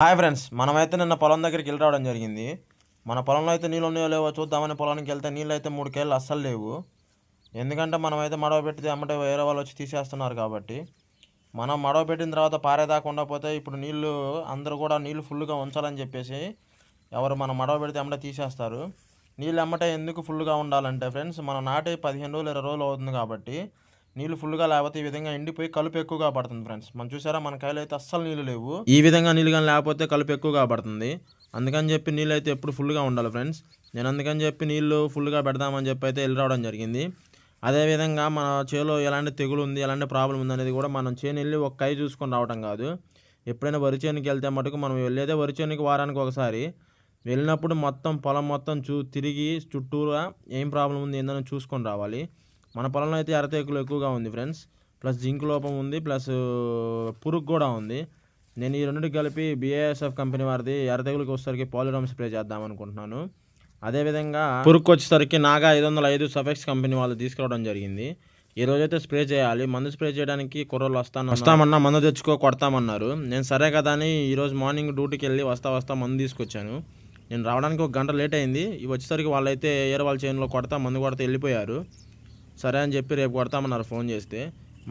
Hi friends, మనమైతే నిన్న పొలం దగ్గరికి వెళ్ళి రావడం జరిగింది. మన పొలంలో అయితే నీళ్ళు ఉన్నాయో లేవో చూద్దామని పొలానికి వెళ్తే నీళ్ళు అయితే 3 కేళ్ళు అస్సలు లేవు. ఎందుకంటే మనమైతే మడవ పెడితే అమ్మటే వేరే వాళ్ళు వచ్చి తీసేస్తున్నారు కాబట్టి, మనం మడవ పెట్టిన తర్వాత పారేదాకా ఉండకపోతే ఇప్పుడు నీళ్ళు అందరూ కూడా నీళ్ళు ఫుల్గా ఉంచాలని చెప్పేసి ఎవరు మనం మడవ పెడితే అమ్మటే తీసేస్తారు. నీళ్ళు అమ్మటే ఎందుకు ఫుల్గా ఉండాలంటే ఫ్రెండ్స్, మనం నాటి 15 రోజులు 20 రోజులు అవుతుంది కాబట్టి నీళ్ళు ఫుల్గా లేకపోతే ఈ విధంగా ఎండిపోయి కలుపు ఎక్కువగా పడుతుంది ఫ్రెండ్స్. మనం చూసారా, మన కాయలు అయితే అస్సలు నీళ్ళు లేవు. ఈ విధంగా నీళ్ళు కానీ లేకపోతే కలుపు ఎక్కువగా పడుతుంది. అందుకని చెప్పి నీళ్ళు అయితే ఎప్పుడు ఫుల్గా ఉండాలి ఫ్రెండ్స్. నేను అందుకని చెప్పి నీళ్ళు ఫుల్గా పెడదామని చెప్పి అయితే వెళ్ళి రావడం జరిగింది. అదేవిధంగా మన చేలో ఎలాంటి తెగులు ఉంది, ఎలాంటి ప్రాబ్లం ఉంది అనేది కూడా మనం చేను వెళ్ళి ఒక కాయ చూసుకొని రావడం కాదు. ఎప్పుడైనా వరి చేనుకి వెళ్తే మటుకు మనం వెళ్ళేదే వరి చేనుకి వారానికి ఒకసారి వెళ్ళినప్పుడు మొత్తం పొలం మొత్తం తిరిగి చుట్టూరా ఏం ప్రాబ్లం ఉంది ఏందని చూసుకొని రావాలి. మన పొలంలో అయితే ఎర్రతెగులు ఎక్కువగా ఉంది ఫ్రెండ్స్, ప్లస్ జింక్ లోపం ఉంది, ప్లస్ పురుగు కూడా ఉంది. నేను ఈ రెండింటికి కలిపి BASF కంపెనీ వారిది ఎర్రతెగులకి వచ్చేసరికి పాలిరామ్ స్ప్రే చేద్దాం అనుకుంటున్నాను. అదేవిధంగా పురుగుకి వచ్చేసరికి నాగా 505 సఫెక్స్ కంపెనీ వాళ్ళు తీసుకురావడం జరిగింది. ఈ రోజైతే స్ప్రే చేయాలి. మందు స్ప్రే చేయడానికి కుర్రోళ్ళు వస్తామన్నా మందు తెచ్చుకో కొడతామన్నారు. నేను సరే కదా అని ఈరోజు మార్నింగ్ డ్యూటీకి వెళ్ళి వస్తా మందు తీసుకొచ్చాను. నేను రావడానికి 1 గంట లేట్ అయింది. వచ్చేసరికి వాళ్ళైతే ఏరే వాళ్ళ చేనులో మందు కొడతా వెళ్ళిపోయారు. సరే అని చెప్పి రేపు కొడతామన్నారు ఫోన్ చేస్తే.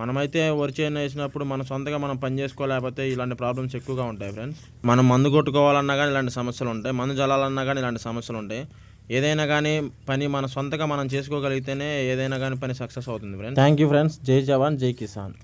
మనమైతే వరి చేను వేసినప్పుడు మన సొంతగా మనం పని చేసుకోలేకపోతే ఇలాంటి ప్రాబ్లమ్స్ ఎక్కువగా ఉంటాయి ఫ్రెండ్స్. మనం మందు కొట్టుకోవాలన్నా కానీ ఇలాంటి సమస్యలు ఉంటాయి, మందు జల్లాలన్నా కానీ ఇలాంటి సమస్యలు ఉంటాయి. ఏదైనా కానీ పని మన సొంతగా మనం చేసుకోగలిగితేనే ఏదైనా కానీ పని సక్సెస్ అవుతుంది ఫ్రెండ్స్. Thank you friends. జై జవాన్ జై కిసాన్.